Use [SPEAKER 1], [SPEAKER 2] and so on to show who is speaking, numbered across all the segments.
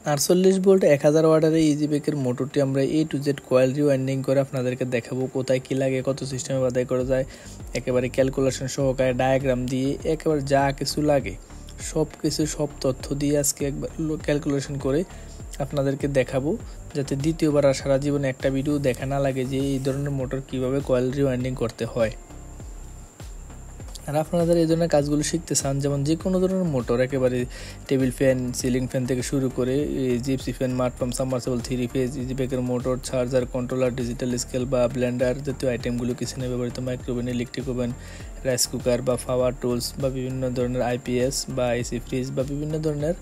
[SPEAKER 1] 48 volt 1000 ওয়াটের এই ইজিবেকের মোটরটি আমরা A to Z coil rewinding করে আপনাদেরকে দেখাবো কোথায় কি লাগে, কত সিস্টেমে বাদাই করা যায়, একেবারে ক্যালকুলেশন সহকারে ডায়াগ্রাম দিয়ে একেবারে যা কিছু লাগে সব তথ্য দিয়ে আজকে একবার ক্যালকুলেশন করে আপনাদেরকে দেখাবো, যাতে দ্বিতীয়বার আর সারা জীবনে একটা ভিডিও দেখা না লাগে যে এই ধরনের মোটর কিভাবে কয়েল রিওয়াইন্ডিং করতে হয়। আর আপনারা যারা এই ধরনের কাজগুলো শিখতে চান, যেমন যে কোনো ধরনের মোটর একেবারে টেবিল ফ্যান, সিলিং ফ্যান থেকে শুরু করে gypsy fan, mud pump, submersible, 3 phase, ইজিবেকের motor, charger, controller, digital scale বা ব্লেন্ডার জাতীয় আইটেমগুলো কিচেনে ব্যবহৃত micro oven, electric oven, rice cooker বা পাওয়ার টুলস বা বিভিন্ন ধরনের আইপিএস বা এসি ফ্রিজ বা বিভিন্ন ধরনের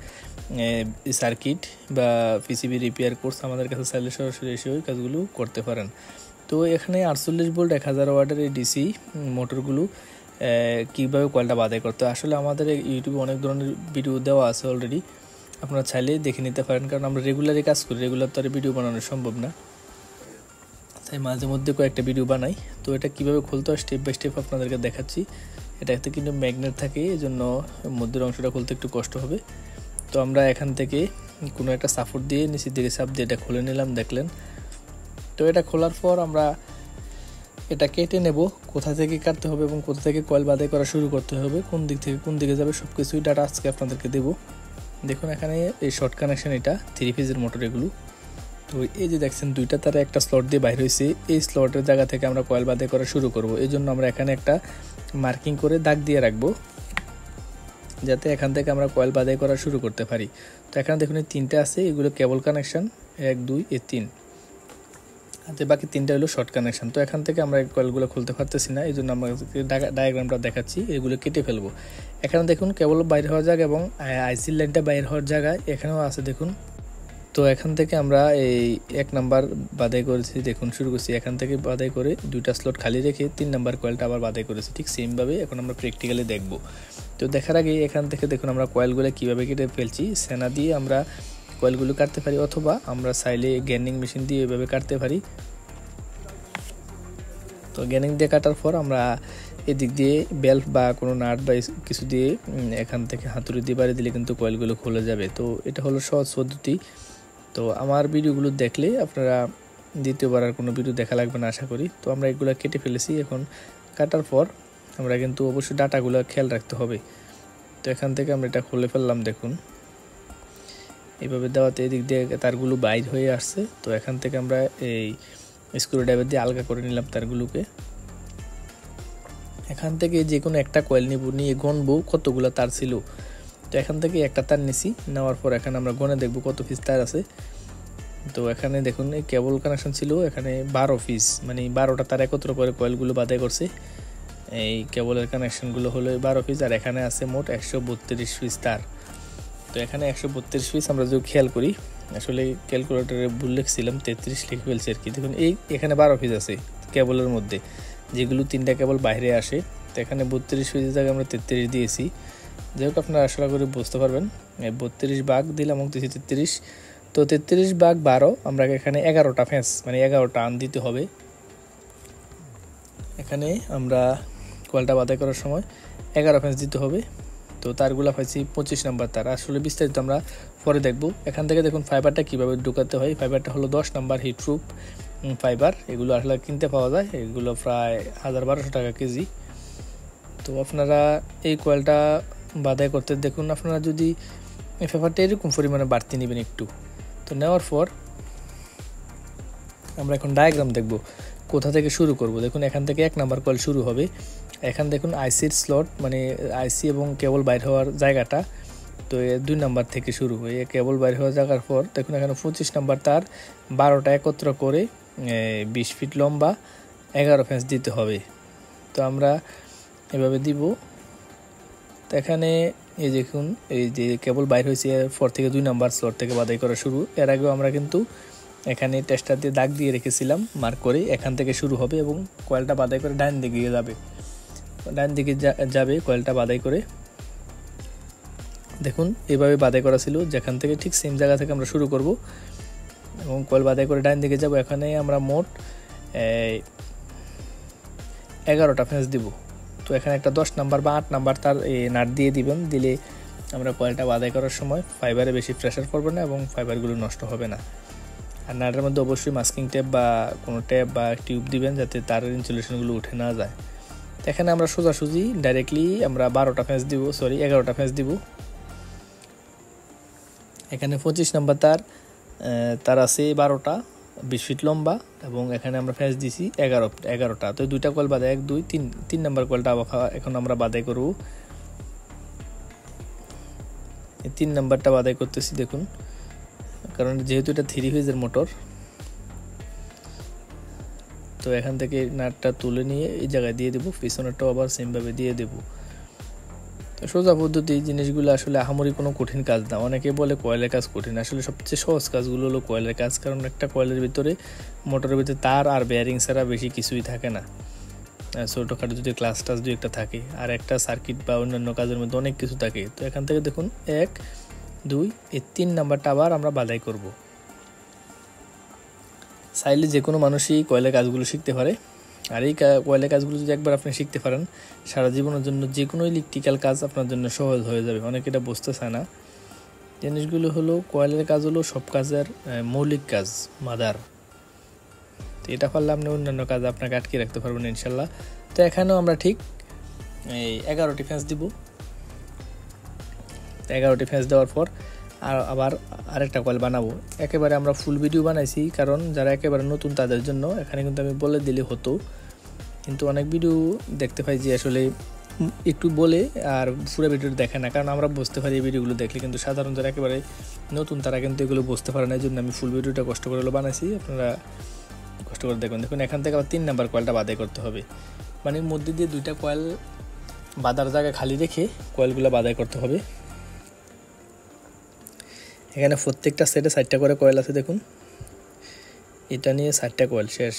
[SPEAKER 1] সার্কিট বা পিসিবি রিপেয়ার কোর্স আমাদের কাছে চাইলে সরাসরি এসে ওই কাজগুলো করতে পারেন। তো এখানে 48 ভোল্ট 1000 ওয়াটের এই ডিসি মোটরগুলো কীভাবে কয়েলটা বাদাই করতে হয়, আসলে আমাদের ইউটিউবে অনেক ধরনের ভিডিও দেওয়া আছে অলরেডি, আপনারা চাইলে দেখে নিতে পারেন, কারণ আমরা রেগুলারই কাজ করি, রেগুলার তো আর ভিডিও বানানো সম্ভব না, তাই মাঝে মধ্যে কয়েকটা ভিডিও বানাই। তো এটা কীভাবে খুলতে হয় স্টেপ বাই স্টেপ আপনাদেরকে দেখাচ্ছি। এটাতে কিন্তু ম্যাগনেট থাকে, এই জন্য মধ্যের অংশটা খুলতে একটু কষ্ট হবে। তো আমরা এখান থেকে কোনো একটা সাপোর্ট দিয়ে নিচের দিকে চাপ দিয়ে এটা খুলে নিলাম, দেখলেন। তো এটা খোলার পর আমরা এটা কেটে নেব, কোথা থেকে কাটতে হবে এবং কোথা থেকে কয়েল বাদাই করা শুরু করতে হবে, কোন দিক থেকে কোন দিকে যাবে সব কিছুই ডাটা আজকে আপনাদেরকে দেবো। দেখুন এখানে এই শর্ট কানেকশন, এটা 3 ফেজের মোটর এগুলো। তো এই যে দেখছেন দুইটা তারা একটা স্লট দিয়ে বাইর হয়েছে, এই স্লটের জায়গা থেকে আমরা কয়েল বাদাই করা শুরু করব। এই জন্য আমরা এখানে একটা মার্কিং করে দাগ দিয়ে রাখবো, যাতে এখান থেকে আমরা কয়েল বাদাই করা শুরু করতে পারি। তো এখানে দেখুন এই 3টে আছে, এগুলো কেবল কানেকশন 1 2 3, হাতে বাকি 3টা হলো শর্ট কানেকশন। তো এখান থেকে আমরা কয়েলগুলো খুলতে পারতেছি না, এই জন্য আমরা ডায়াগ্রামটা দেখাচ্ছি, এগুলো কেটে ফেলবো। এখানে দেখুন কেবল বাইরে হওয়ার জায়গা এবং আইসির লাইনটা বাইরে হওয়ার জায়গায় এখানেও আছে দেখুন। তো এখান থেকে আমরা এই 1 নাম্বার বাদাই করেছি, দেখুন শুরু করছি এখান থেকে বাদাই করে 2টা স্লট খালি রেখে 3 নাম্বার কয়েলটা আবার বাদাই করেছি, ঠিক সেমভাবে এখন আমরা প্র্যাকটিক্যালি দেখব। তো দেখার আগে এখান থেকে দেখুন আমরা কয়েলগুলো কীভাবে কেটে ফেলছি। সেনা দিয়ে আমরা কয়েলগুলো কাটতে পারি, অথবা আমরা চাইলে গ্যানিং মেশিন দিয়ে এভাবে কাটতে পারি। তো গ্যানিং দিয়ে কাটার পর আমরা এদিক দিয়ে বেল্ট বা কোনো নাট বা কিছু দিয়ে এখান থেকে হাতুড়ি দিয়ে বাড়ি দিলে কিন্তু কয়েলগুলো খুলে যাবে। তো এটা হলো সহজ পদ্ধতি। তো আমার ভিডিওগুলো দেখলে আপনারা দ্বিতীয়বার আর কোনো ভিডিও দেখা লাগবে না আশা করি। তো আমরা এগুলো কেটে ফেলেছি, এখন কাটার পর আমরা কিন্তু অবশ্যই ডাটাগুলো খেয়াল রাখতে হবে। তো এখান থেকে আমরা এটা খুলে ফেললাম, দেখুন এইভাবে দেওয়াতে এদিক দিয়ে তারগুলো বাইর হয়ে আসছে। তো এখান থেকে আমরা এই স্ক্রু ড্রাইভার দিয়ে আলগা করে নিলাম তারগুলোকে। এখান থেকে যে কোনো একটা কয়েল নিব, নিয়ে গণবো কতগুলো তার ছিল। তো এখান থেকে একটা তার নিছি, নেওয়ার পর এখানে আমরা গণে দেখবো কত পিস তার আছে। তো এখানে দেখুন এই কেবল কানেকশন ছিল এখানে 12 পিস, মানে 12টা তার একত্র করে কয়েলগুলো বাদাই করছে। এই কেবলের কানেকশনগুলো হলো 12 পিস, আর এখানে আছে মোট 132 পিস তার। তো এখানে 132 পিস আমরা যদি খেয়াল করি, আসলে ক্যালকুলেটরে ভুল লিখছিলাম, 33 লিখে ফেলছি আর কি। দেখুন এখানে 12 পিস আছে কেবলের মধ্যে, যেগুলো 3টা কেবল বাইরে আসে। তো এখানে 32 পিসের জায়গায় আমরা 33 দিয়েছি। যাই হোক আপনারা আশা করি বুঝতে পারবেন। 32 ভাগ দিলাম এবং 33, তো 33 ভাগ 12 আমরা এখানে 11টা ফেন্স, মানে 11টা আন দিতে হবে। এখানে আমরা কয়েলটা বাদাই করার সময় 11 ফেন্স দিতে হবে। তো তারগুলো পাইছি 25 নাম্বার তার, আসলে বিস্তারিত আমরা পরে দেখব। এখান থেকে দেখুন ফাইবারটা কীভাবে ঢুকাতে হয়। ফাইবারটা হলো 10 নাম্বার হিটপ্রুফ ফাইবার, এগুলো আসলে কিনতে পাওয়া যায়, এগুলো প্রায় 1000-1200 টাকা কেজি। তো আপনারা এই কয়েলটা বাদাই করতে দেখুন, আপনারা যদি এই পেপারটা এরকম পরিমাণে বাড়তি নেবেন একটু। তো নেওয়ার পর আমরা এখন ডায়াগ্রাম দেখব কোথা থেকে শুরু করব। দেখুন এখান থেকে 1 নাম্বার কয়েল শুরু হবে। এখান দেখুন আইসির স্লট, মানে আইসি এবং কেবল বাইর হওয়ার জায়গাটা। তো 2 নাম্বার থেকে শুরু হয়ে কেবল বাইর হওয়ার জায়গার পর দেখুন এখানে 25 নাম্বার তার 12টা একত্র করে 20 ফিট লম্বা 11 ফেন্স দিতে হবে। তো আমরা এভাবে দিব। তো এখানে এই দেখুন এই যে কেবল বাইর হয়েছে, এরপর থেকে 2 নাম্বার স্লট থেকে বাদাই করা শুরু। এর আগেও আমরা কিন্তু এখানে টেস্টার দিয়ে দাগ দিয়ে রেখেছিলাম মার্ক করে, এখান থেকে শুরু হবে এবং কয়েলটা বাদাই করে ডান দিকে যাবে, ডান দিকে যাবে কয়েলটা বাদাই করে। দেখুন এভাবে বাদাই করা ছিল, যেখান থেকে ঠিক সেম জায়গা থেকে আমরা শুরু করব এবং কয়েল বাদাই করে ডান দিকে যাব। এখানে আমরা মোট 11টা ফেন্স দিব। তো এখানে একটা 10 নাম্বার বা 8 নাম্বার তার নাট দিয়ে দিবেন, দিলে আমরা কয়েলটা বাদাই করার সময় ফাইবারে বেশি প্রেশার পড়বে না এবং ফাইবারগুলো নষ্ট হবে না। আর নাটের মধ্যে অবশ্যই মাস্কিং টেপ বা কোনো টেপ বা টিউব দিবেন যাতে তারের ইনসুলেশনগুলো উঠে না যায়। এখানে আমরা সোজাসুজি ডাইরেক্টলি আমরা 11টা ফেজ দিব। এখানে 25 নাম্বার তার আছে 12টা 20 ফিট লম্বা এবং এখানে আমরা ফেজ দিছি 11টা। তো দুইটা কয়েল বাদে 1 2 3 নাম্বার কয়েলটা এখন আমরা বাদাই করব। এই 3 নাম্বারটা বাদাই করতেছি দেখুন, কারণ যেহেতু এটা 3 ফেজের মোটর, তো এখান থেকে নাটটা তুলে নিয়ে এই জায়গায় দিয়ে দেব, পিছনেরটাও আবার সেম ভাবে দিয়ে দেব। তো সোজা পদ্ধতি, জিনিসগুলো আসলে আহামরি কোনো কঠিন কাজ না। অনেকে বলে কয়েলের কাজ কঠিন, আসলে সবচেয়ে সহজ কাজগুলো হলো কয়েলের কাজ, কারণ একটা কয়েলের ভিতরে মোটরের ভিতরে তার আর বেয়ারিং ছাড়া বেশি কিছুই থাকে না। ছোটোখাটো যদি ক্লাস টাস দুই একটা থাকে, আর একটা সার্কিট বা অন্যান্য কাজের মধ্যে অনেক কিছু থাকে। তো এখান থেকে দেখুন 1 2 এই 3 নাম্বারটা আবার আমরা বাদাই করব। চাইলে যে কোনো মানুষই কয়েলের কাজগুলো শিখতে পারে, আর এই কয়েলের কাজগুলো যদি একবার আপনি শিখতে পারেন, সারা জীবনের জন্য যে কোনো ইলেকট্রিক্যাল কাজ আপনার জন্য সহজ হয়ে যাবে। অনেকে এটা বুঝতে চায় না। জিনিসগুলো হলো, কয়েলের কাজ হলো সব কাজের মৌলিক কাজ, মাদার। তো এটা পারলে আপনি অন্যান্য কাজ আপনাকে আটকে রাখতে পারবেন ইনশাল্লাহ। তো এখানেও আমরা ঠিক এই 11টি ফেজ দিব। 11টি ফেজ দেওয়ার পর আবার আরেকটা কয়েল বানাবো। একেবারে আমরা ফুল ভিডিও বানাইছি, কারণ যারা একেবারে নতুন তাদের জন্য। এখানে কিন্তু আমি বলে দিলে হতো, কিন্তু অনেক ভিডিও দেখতে পাই যে আসলে একটু বলে আর পুরো ভিডিও দেখে না, কারণ আমরা বুঝতে পারি এই ভিডিওগুলো দেখলে, কিন্তু সাধারণ যারা একেবারে নতুন তারা কিন্তু এগুলো বুঝতে পারে না। এই জন্য আমি ফুল ভিডিওটা কষ্ট করে বানাইছি, আপনারা কষ্ট করে দেখুন। দেখুন এখান থেকে আবার 3 নাম্বার কয়েলটা বাদাই করতে হবে, মানে মধ্যে দিয়ে 2টা কয়েল বাদার জায়গা খালি রেখে কয়েলগুলো বাদাই করতে হবে। এখানে প্রত্যেকটা সেটে 4টা করে কয়েল আছে দেখুন, এটা নিয়ে 4টা কয়েল শেষ।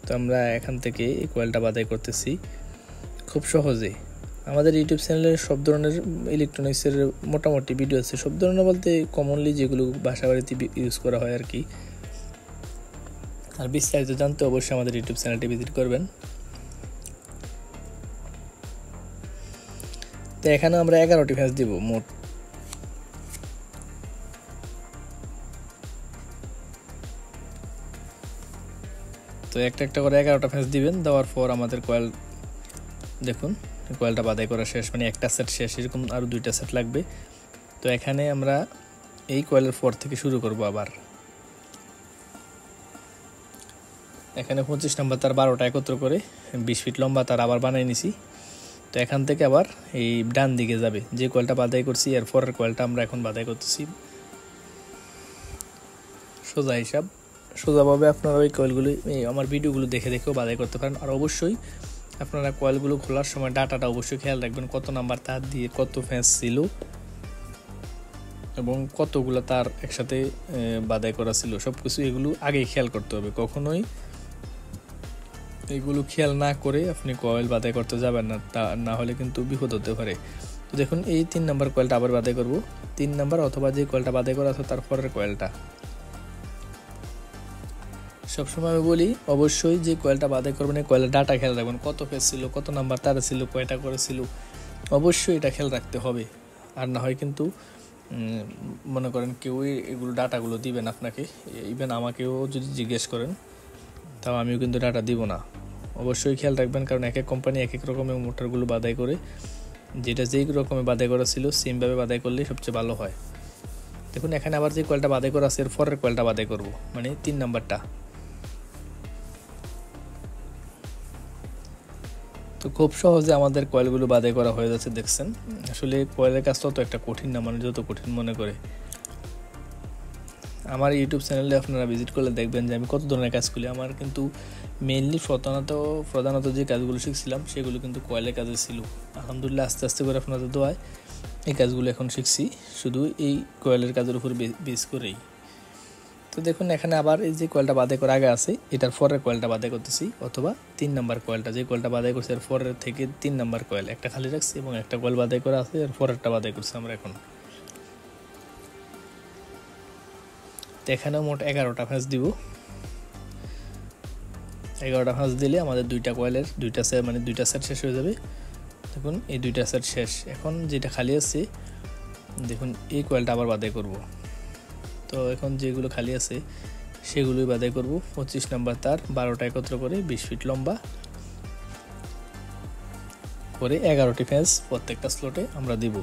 [SPEAKER 1] তো আমরা এখান থেকে এই কয়েলটা বাদাই করতেছি খুব সহজে। আমাদের ইউটিউব চ্যানেলে সব ধরনের ইলেকট্রনিক্সের মোটামুটি ভিডিও আছে, সব ধরনের বলতে কমনলি যেগুলো বাসা বাড়িতে ইউজ করা হয় আর কি। আর বিস্তারিত জানতে অবশ্যই আমাদের ইউটিউব চ্যানেলটি ভিজিট করবেন। তো এখানে আমরা 11টি ফেজ দিব মোট। তো একটা করে 11টা ফেজ দিবেন। দেওয়ার পর আমাদের কয়েল দেখুন, কয়েলটা বাদাই করা শেষ, মানে একটা সেট শেষ, এরকম আরও 2টা সেট লাগবে। তো এখানে আমরা এই কয়েলের পর থেকে শুরু করব আবার। এখানে 25 নাম্বার তার 12টা একত্র করে 20 ফিট লম্বা তার আবার বানিয়ে নিছি। তো এখান থেকে আবার এই ডান দিকে যাবে, যে কয়েলটা বাদাই করছি এর পরের কয়েলটা আমরা এখন বাদাই করতেছি। সোজা হিসাব, সোজাভাবে আপনারা ওই কয়েলগুলি আমার ভিডিওগুলো দেখে দেখেও বাদাই করতে পারেন। আর অবশ্যই আপনারা কয়েলগুলো খোলার সময় ডাটাটা অবশ্যই খেয়াল রাখবেন, কত নাম্বার তার দিয়ে কত ফেজ ছিল এবং কতগুলো তার একসাথে বাদাই করা ছিল, সব কিছু এগুলো আগেই খেয়াল করতে হবে। কখনোই এগুলো খেয়াল না করে আপনি কয়েল বাদাই করতে যাবেন না, তা না হলে কিন্তু বিপদ হতে পারে। তো দেখুন এই 3 নাম্বার কয়েলটা আবার বাদাই করব, 3 নাম্বার অথবা যে কয়েলটা বাদাই করা আছে তারপরের কয়েলটা। সবসময় আমি বলি অবশ্যই যে কয়েলটা বাদাই করবেন এই কয়েলের ডাটা খেয়াল রাখবেন, কত ফেজ ছিল, কত নাম্বার তার ছিল, কয়টা করেছিল, অবশ্যই এটা খেয়াল রাখতে হবে। আর না হয় কিন্তু মনে করেন কেউই এগুলো ডাটাগুলো দিবেন আপনাকে, ইভেন আমাকেও যদি জিজ্ঞেস করেন তাও আমিও কিন্তু ডাটা দিব না। অবশ্যই খেয়াল রাখবেন, কারণ এক এক কোম্পানি এক এক রকমের মোটরগুলো বাদাই করে, যেটা যেই রকমের বাদাই করা ছিল সেমভাবে বাদাই করলে সবচেয়ে ভালো হয়। দেখুন এখানে আবার যে কয়েলটা বাদাই করা আছে এর পরের কয়েলটা বাদাই করব, মানে 3 নাম্বারটা। তো খুব সহজে আমাদের কয়েলগুলো বাদাই করা হয়ে যাচ্ছে দেখছেন। আসলে কয়েলের কাজটা তো একটা কঠিন না, মানে যত কঠিন মনে করে। আমার ইউটিউব চ্যানেলে আপনারা ভিজিট করলে দেখবেন যে আমি কত ধরনের কাজ করি। আমার কিন্তু মেইনলি প্রধানত যে কাজগুলো শিখছিলাম সেগুলো কিন্তু কয়েলের কাজে ছিল। আলহামদুলিল্লাহ আস্তে আস্তে করে আপনাদের দোয়ায় এই কাজগুলো এখন শিখছি, শুধু এই কয়েলের কাজের উপর বেস করেই। তো দেখুন এখানে আবার এই যে কয়েলটা বাদাই করা আগে আছে এটার পরের কয়েলটা বাদাই করতেছি, অথবা 3 নাম্বার কয়েলটা, যে কয়েলটা বাদাই করছে এর পরের থেকে 3 নাম্বার কয়েল একটা খালি রাখছি এবং একটা কয়েল বাদাই করা আছে এর পরেরটা বাদাই করছি আমরা এখন। এখানেও মোট 11টা ফেজ দিব। 11টা ফেজ দিলে আমাদের 2টা কয়েলের 2টা সেট শেষ হয়ে যাবে। দেখুন এই দুইটা সেট শেষ। এখন যেটা খালি আছে দেখুন এই কয়েলটা আবার বাদাই করব। তো এখন যেগুলো খালি আছে সেগুলোই বাদাই করব। 25 নম্বর তার 12টা একত্র করে 20 ফিট লম্বা করে 11টি ফেজ প্রত্যেকটা স্লটে আমরা দিব।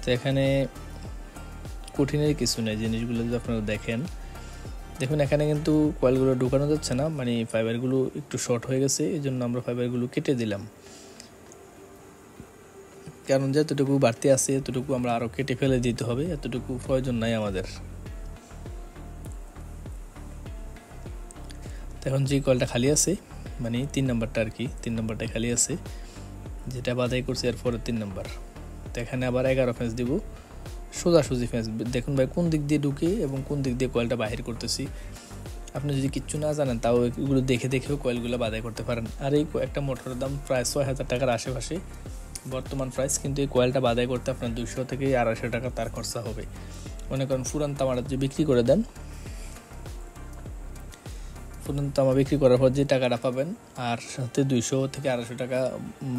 [SPEAKER 1] তো এখানে কঠিনের কিছু নেই, জিনিসগুলো যদি আপনারা দেখেন, দেখুন এখানে কিন্তু কয়েলগুলো ঢুকানো যাচ্ছে না, মানে ফাইবারগুলো একটু শর্ট হয়ে গেছে, এই জন্য আমরা ফাইবারগুলো কেটে দিলাম। কারণ যতটুকু বাড়তি আছে এতটুকু আমরা আরও কেটে ফেলে দিতে হবে, এতটুকু প্রয়োজন নাই আমাদের। এখন যে কয়েলটা খালি আছে মানে 3 নম্বরটা আর কি, 3 নম্বরটা খালি আছে যেটা বাদাই করছি এর পরে 3 নম্বর। তো এখানে আবার 11 ফেজ দিব, সোজাসুজি ফেজ। দেখুন ভাই কোন দিক দিয়ে ঢুকে এবং কোন দিক দিয়ে কয়েলটা বাহির করতেছি। আপনি যদি কিচ্ছু না জানেন তাও এগুলো দেখে দেখেও কয়েলগুলো বাদাই করতে পারেন। আর এই একটা মোটরের দাম প্রায় 6,000 টাকার আশেপাশে বর্তমান প্রাইস, কিন্তু এই কয়েলটা বাদাই করতে আপনার 200 থেকে 250 টাকা তার খরচা হবে। মনে করেন পুরান তামাটা যদি বিক্রি করে দেন, পুরান তামা বিক্রি করার পর যে টাকাটা পাবেন আর সাথে 200 থেকে 250 টাকা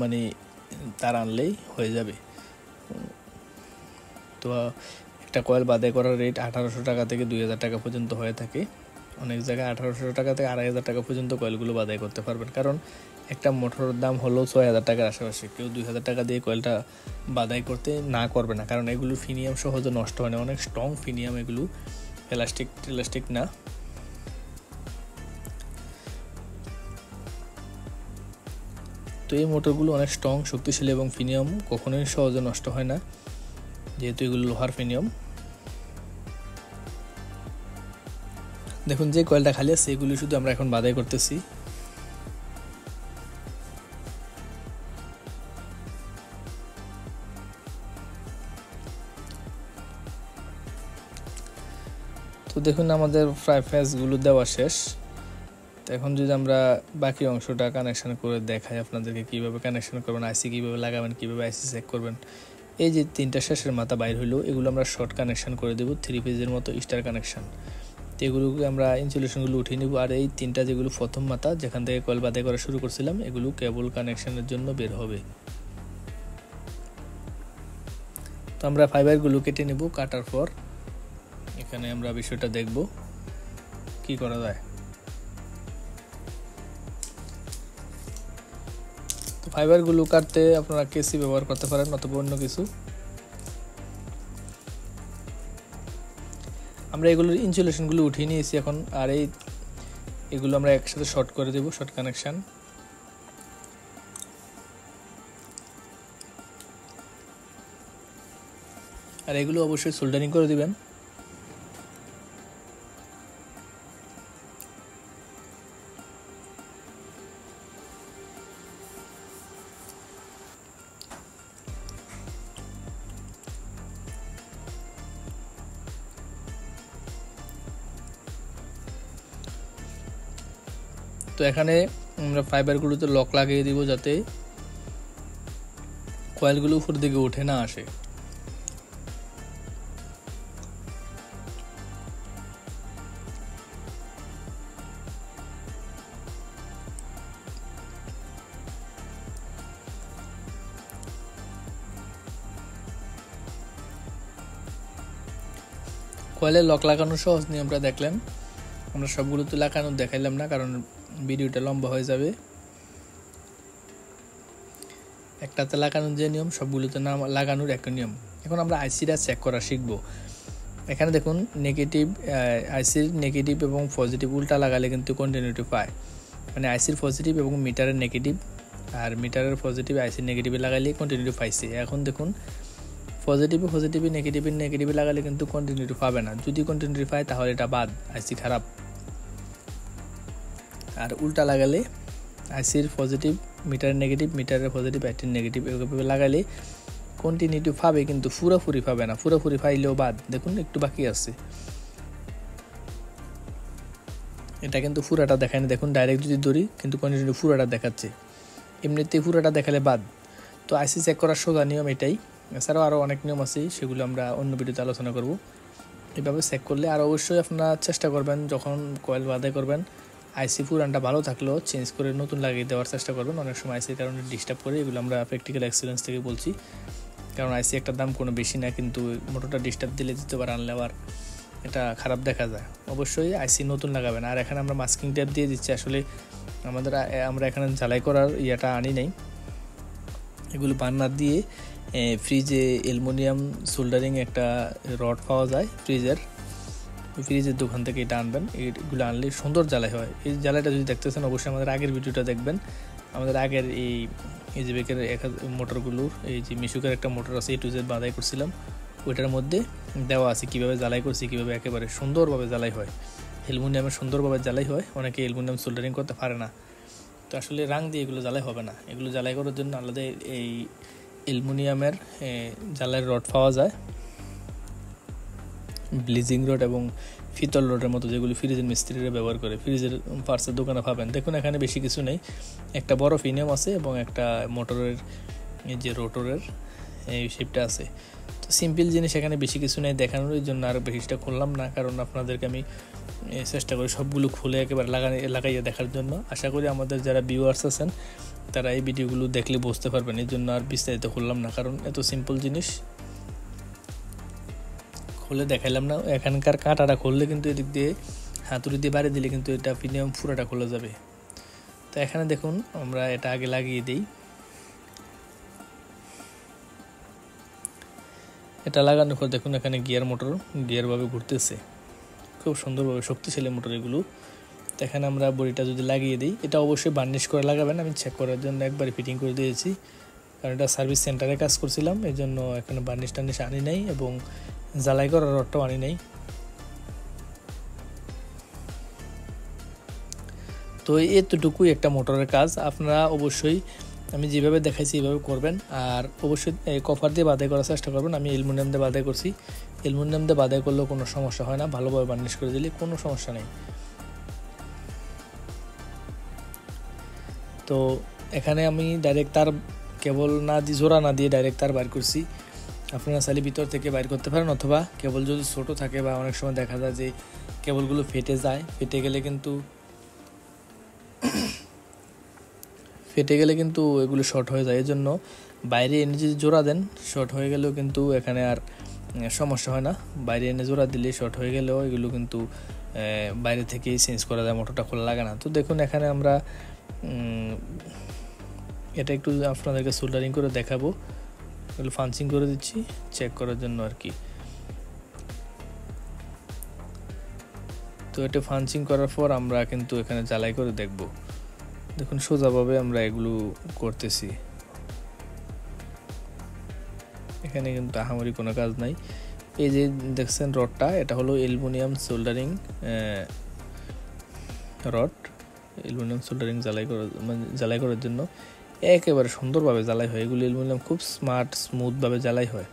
[SPEAKER 1] মানে তার আনলেই হয়ে যাবে। তো একটা কয়েল বাদাই করার রেট 1800 টাকা থেকে 2000 টাকা পর্যন্ত হয়ে থাকে। অনেক জায়গায় 1800 টাকা থেকে 2500 টাকা পর্যন্ত কয়েলগুলো বাদাই করতে পারবেন, কারণ একটা মোটরের দাম হলো 6000 টাকার আশেপাশে। কেউ 2000 টাকা দিয়ে কয়েলটা বাদাই করতে না করবে না, কারণ এগুলো ফিনিয়াম সহজে নষ্ট হয় না, অনেক স্ট্রং ফিনিয়াম এগুলো, প্লাস্টিক না। তো এই মোটরগুলো অনেক স্ট্রং, শক্তিশালী এবং ফিনিয়াম কখনোই সহজে নষ্ট হয় না, যেহেতু এগুলো লোহার ফিনিয়াম। দেখুন যে কয়েলটা খালি আছে এগুলি শুধু আমরা এখন বাদাই করতেছি। তো দেখুন আমাদের প্রায় ফেজগুলো দেওয়া শেষ। তো এখন যদি আমরা বাকি অংশটা কানেকশন করে দেখাই আপনাদেরকে কীভাবে কানেকশন করবেন, আইসি কীভাবে লাগাবেন, কীভাবে আইসি চেক করবেন। এই যে 3টা শেষের মাথা বাইর হইলো এগুলো আমরা শর্ট কানেকশন করে দেবো, 3 পেজের মতো স্টার কানেকশন। তো এগুলোকে আমরা ইনসুলেশনগুলো উঠিয়ে নেব। আর এই 3টা যেগুলো প্রথম মাথা যেখান থেকে কয়েল বাদাই করা শুরু করছিলাম এগুলো কেবল কানেকশনের জন্য বের হবে। তো আমরা ফাইবারগুলো কেটে নেব। কাটার পর এখানে আমরা বিষয়টা দেখব কি করা যায়। তো ফাইবারগুলো কাটতে আপনারা কেসি ব্যবহার করতে পারেন অথবা অন্য কিছু। আমরা এগুলোর ইনসুলেশনগুলো উঠিয়ে নিয়েছি এখন। আর এগুলো আমরা একসাথে শর্ট করে দেব, শর্ট কানেকশন। আর এগুলো অবশ্যই সোল্ডারিং করে দিবেন। তো এখানে আমরা ফাইবারগুলোতে লক লাগিয়ে দিব যাতে কয়েলগুলো উপর দিকে উঠে না আসে। কয়েলে লক লাগানোর সহজ নিয়মটা দেখলেন। আমরা সবগুলো তো লাগানো দেখাইলাম না, কারণ ভিডিওটা লম্বা হয়ে যাবে। একটাতে লাগানোর যে নিয়ম সবগুলোতে না লাগানোর একটা নিয়ম। এখন আমরা আইসিটা চেক করা শিখবো। এখানে দেখুন নেগেটিভ, আইসির নেগেটিভ এবং পজিটিভ উল্টা লাগালে কিন্তু কন্টিনিউটি পায়, মানে আইসির পজিটিভ এবং মিটারের নেগেটিভ, আর মিটারের পজিটিভ আইসির নেগেটিভে লাগালে কন্টিনিউটি পাইছে। এখন দেখুন পজিটিভে নেগেটিভে লাগালে কিন্তু কন্টিনিউটি পাবে না। যদি কন্টিনিউটি পায় তাহলে এটা বাদ, আইসি খারাপ। আর উল্টা লাগালে আইসির পজিটিভ মিটারের নেগেটিভ, মিটারের পজিটিভ আইসির নেগেটিভ, এভাবে লাগালে কন্টিনিউটি পাবে কিন্তু পুরোপুরি পাবে না। পুরোপুরি পাইলেও বাদ। দেখুন একটু বাকি আছে, এটা কিন্তু পুরাটা দেখায় না। দেখুন ডাইরেক্ট যদি ধরি কিন্তু কন্টিনিউটি পুরাটা দেখাচ্ছে, এমনিতে পুরাটা দেখালে বাদ। তো আইসি চেক করার সোজা নিয়ম এটাই। এছাড়াও আরও অনেক নিয়ম আছে, সেগুলো আমরা অন্য ভিডিওতে আলোচনা করব। এভাবে চেক করলে। আর অবশ্যই আপনারা চেষ্টা করবেন যখন কয়েল বাধাই করবেন আইসি পুরানটা ভালো থাকলেও চেঞ্জ করে নতুন লাগিয়ে দেওয়ার চেষ্টা করবেন। অনেক সময় আইসির কারণে ডিস্টার্ব করে, এগুলো আমরা প্র্যাকটিক্যাল এক্সপিরিয়েন্স থেকে বলছি। কারণ আইসি একটা দাম কোনো বেশি না, কিন্তু মোটরটা ডিস্টার্ব দিলে দ্বিতীয়বার আনলে আবার এটা খারাপ দেখা যায়। অবশ্যই আইসি নতুন লাগাবেন। আর এখানে আমরা মাস্কিং টেপ দিয়ে দিচ্ছি। আসলে আমরা এখানে ঝালাই করার ইয়েটা আনি নাই, এগুলো বার্নার দিয়ে ফ্রিজে অ্যালুমিনিয়াম সোল্ডারিং একটা রড পাওয়া যায় ফ্রিজের দোকান থেকে, এটা আনবেন। এইগুলো আনলে সুন্দর জ্বালাই হয়। এই জ্বালাইটা যদি দেখতেছেন অবশ্যই আমাদের আগের ভিডিওটা দেখবেন। আমাদের আগের এই ইজি বাইকের মোটরগুলোর, এই যে মিশুকের একটা মোটর আছে A to Z বাঁধাই করছিলাম, ওইটার মধ্যে দেওয়া আছে কীভাবে জ্বালাই করছি, কীভাবে একেবারে সুন্দরভাবে জ্বালাই হয়। অ্যালুমিনিয়ামের সুন্দরভাবে জ্বালাই হয়, অনেকে অ্যালুমিনিয়াম সোল্ডারিং করতে পারে না। তো আসলে রাং দিয়ে এগুলো জ্বালাই হবে না। এগুলো জ্বালাই করার জন্য আলাদা এই অ্যালুমিনিয়ামের জ্বালাইয়ের রড পাওয়া যায়, ব্লিজিং রড এবং ফিতল রডের মতো, যেগুলো ফ্রিজের মিস্ত্রিরা ব্যবহার করে, ফ্রিজের পার্টসের দোকানে পাবেন। দেখুন এখানে বেশি কিছু নেই, একটা বড় ফিনিয়াম আছে এবং একটা মোটরের যে রোটরের এই শেপটা আছে। তো সিম্পল জিনিস, এখানে বেশি কিছু নেই দেখানোর, এই জন্য আর বেশিটা খুললাম না, কারণ আপনাদেরকে আমি চেষ্টা করি সবগুলো খুলে একেবারে লাগাইয়ে দেখার জন্য। আশা করি আমাদের যারা ভিউয়ার্স আছেন তারা এই ভিডিওগুলো দেখলে বুঝতে পারবেন, এই জন্য আর বিস্তারিত খুললাম না, কারণ এত সিম্পল জিনিস খুলে দেখাইলাম না। এখানকার কাঁটাটা খুললে কিন্তু এদিক দিয়ে হাতুড়ি দিয়ে বাড়ি দিলে কিন্তু এটা ফিনিয়াম পুরোটা খোলা যাবে। তো এখানে দেখুন আমরা এটা আগে লাগিয়ে দিই। এটা লাগানোর পর দেখুন এখানে গিয়ারভাবে ঘুরতেছে, খুব সুন্দরভাবে শক্তিশালী মোটর এগুলো। তো এখানে আমরা বডিটা যদি লাগিয়ে দিই, এটা অবশ্যই বার্নিশ করে লাগাবেন। আমি চেক করার জন্য একবারে ফিটিং করে দিয়েছি, কারণ এটা সার্ভিস সেন্টারে কাজ করছিলাম, এই জন্য এখানে বার্নিশ টার্নিশ আনি নাই এবং জ্বালাই করার রডটাও আনি নাই। তো এতটুকুই একটা মোটরের কাজ। আপনারা অবশ্যই আমি যেভাবে দেখাইছি এইভাবে করবেন। আর অবশ্যই কপার দিয়ে বাধাই করার চেষ্টা করবেন। আমি অ্যালুমিনিয়াম দিয়ে বাধাই করছি, অ্যালুমিনিয়াম দিয়ে বাধাই করলেও কোনো সমস্যা হয় না, ভালোভাবে বার্নিশ করে দিলে কোনো সমস্যা নেই। তো এখানে আমি ডাইরেক্ট তার কেবল না দিয়ে, জোড়া না দিয়ে ডাইরেক্ট তার বাইর করছি। আপনারা চাইলে ভিতর থেকে বাইর করতে পারেন, অথবা কেবল যদি ছোটো থাকে বা অনেক সময় দেখা যায় যে কেবলগুলো ফেটে যায়, ফেটে গেলে কিন্তু এগুলো শর্ট হয়ে যায়। এই জন্য বাইরে এনে যদি জোড়া দেন, শর্ট হয়ে গেলেও কিন্তু এখানে আর সমস্যা হয় না। বাইরে এনে জোড়া দিলে শর্ট হয়ে গেলেও এগুলো কিন্তু বাইরে থেকেই চেঞ্জ করা যায়, মোটরটা খোলা লাগে না। তো দেখুন এখানে আমরা এটা একটু আপনাদেরকে সোল্ডারিং করে দেখাবো, এগুলো ফাঞ্চিং করে দিচ্ছি চেক করার জন্য আর কি। তো এটা ফাঞ্চিং করার পর আমরা কিন্তু এখানে জ্বালাই করে দেখব। দেখুন সোজাভাবে আমরা এগুলো করতেছি, এখানে কিন্তু আহামরি কোনো কাজ নাই। এই যে দেখছেন রডটা, এটা হলো aluminium soldering rod. Aluminium soldering জ্বালাই করার জন্য একেবারে সুন্দরভাবে জ্বালাই হয়। এগুলো অ্যালুমিনিয়াম খুব স্মুথভাবে জ্বালাই হয়।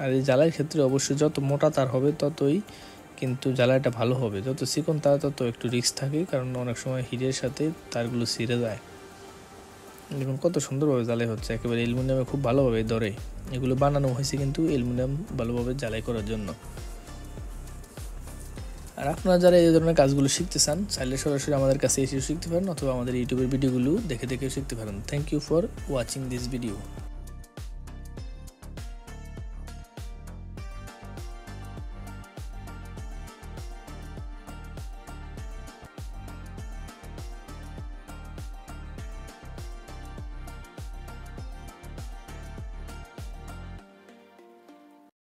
[SPEAKER 1] আর এই জ্বালাইয়ের ক্ষেত্রে অবশ্যই যত মোটা তার হবে ততই কিন্তু জ্বালাইটা ভালো হবে, যত চিকন তার তত একটু রিস্ক থাকে, কারণ অনেক সময় হিটের সাথে তারগুলো ছিঁড়ে যায়। দেখুন কত সুন্দরভাবে জ্বালাই হচ্ছে, একেবারে অ্যালুমিনিয়ামে খুব ভালোভাবে ধরে। এগুলো বানানো হয়েছে কিন্তু অ্যালুমিনিয়াম ভালোভাবে জ্বালাই করার জন্য। আর আপনারা যারা এই ধরনের কাজগুলো শিখতে চান, চাইলে সরাসরি আমাদের কাছে এসেও শিখতে পারেন, অথবা আমাদের ইউটিউবের ভিডিওগুলো দেখে শিখতে পারেন। Thank you for watching this video.